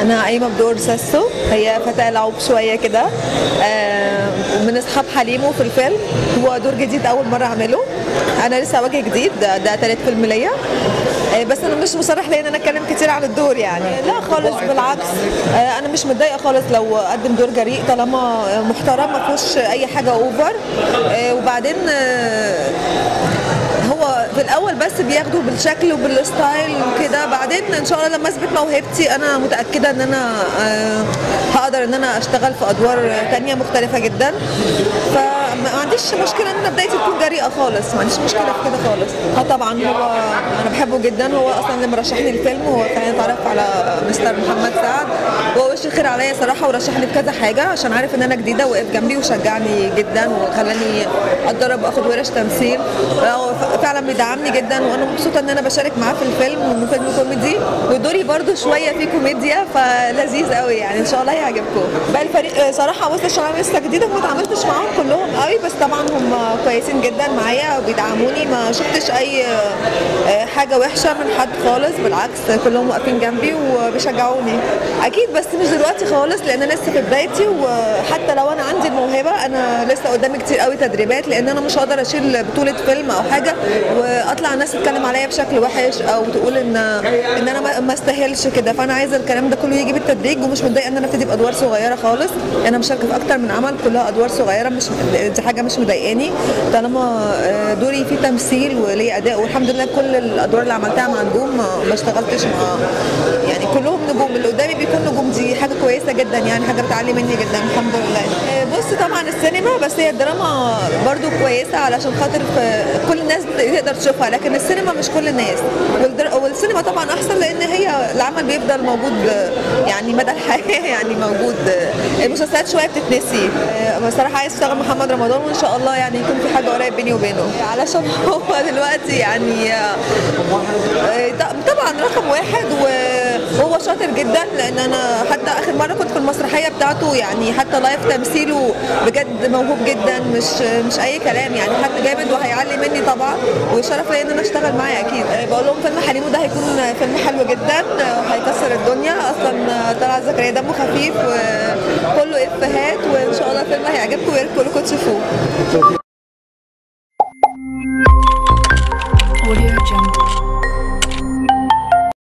أنا قايمة بدور ساسو، هي فتاة لعوب شوية كده، ومن أصحاب حليمو في الفيلم. هو دور جديد أول مرة أعمله، أنا لسه وجه جديد، ده تالت فيلم ليا. بس أنا مش مصرح لي إن أنا أتكلم كتير عن الدور يعني، لا خالص بالعكس. أنا مش متضايقة خالص لو أقدم دور جريء طالما محترم ما فيهوش أي حاجة أوفر. وبعدين هو في الاول بس بياخدوا بالشكل وبالستايل وكده، بعدين ان شاء الله لما اثبت موهبتي انا متاكده ان انا هقدر ان انا اشتغل في ادوار تانية مختلفه جدا. فما عنديش مشكله ان انا بدايتي تكون جريئه خالص، ما عنديش مشكله في كده خالص. طبعا هو انا بحبه جدا، هو اصلا اللي مرشحني الفيلم، هو كان يتعرف على مستر محمد سعد، وهو وش الخير عليا صراحه، ورشحني في كذا حاجه عشان عارف ان انا جديده، وقف جنبي وشجعني جدا وخلاني اتدرب واخد ورش تمثيل. فعلا بيدعمني جدا، وانا مبسوطه ان انا بشارك معاه في الفيلم، وانه فيلم كوميدي ودوري برده شويه فيه كوميديا، فلذيذ قوي يعني، ان شاء الله هيعجبكم. بقى الفريق صراحه بص، عشان انا لسه جديده ما اتعاملتش معاهم كلهم قوي، بس طبعا هم كويسين جدا معايا وبيدعموني، ما شفتش اي حاجه وحشه من حد خالص، بالعكس كلهم واقفين جنبي وبيشجعوني اكيد. بس مش دلوقتي خالص لان انا لسه في بدايتي، وحتى لو انا عندي الموهبه انا لسه قدامي كتير قوي تدريبات، لان انا مش هقدر اشيل بطوله فيلم او حاجه واطلع الناس تتكلم عليا بشكل وحش او تقول ان انا ما استاهلش كده. فانا عايزه الكلام ده كله يجي بالتدريج، ومش متضايقه ان انا ابتدي بادوار صغيره خالص. انا مشاركه في اكتر من عمل كلها ادوار صغيره، مش دي حاجه مش مضايقاني طالما دوري فيه تمثيل وليه اداء. والحمد لله كل الادوار اللي عملتها مع نجوم ما اشتغلتش مع يعني كلهم نجوم، اللي قدامي بيكون نجوم، دي حاجه كويسه جدا يعني، حاجه بتعلي مني جدا الحمد لله. بص طبعا السينما، بس هي الدراما برضو كويسه علشان خاطر كل الناس تقدر تشوفها، لكن السينما مش كل الناس، والسينما طبعا احسن لان هي العمل بيفضل موجود يعني مدى الحياه يعني موجود. المسلسلات شويه بتتنسي. بصراحه عايز اشتغل محمد رمضان، وان شاء الله يعني يكون في حاجه قريب بيني وبينه، علشان هو دلوقتي يعني طبعا رقم واحد، وهو شاطر جدا، لان انا حتى اخر مره كنت في المسرحيه بتاعته يعني، حتى لايف تمثيله بجد موهوب جدا، مش اي كلام يعني، حد جامد وهيعلي مني طبعا، وشرف ليا ان انا اشتغل معاه اكيد. بقول لهم فيلم حليمو ده هيكون فيلم حلو جدا وهيكسر الدنيا، اصلا طلعت زكريا دمه خفيف وكله افيهات، وان شاء الله الفيلم هيعجبكم ويا ريت كلكم تشوفوه.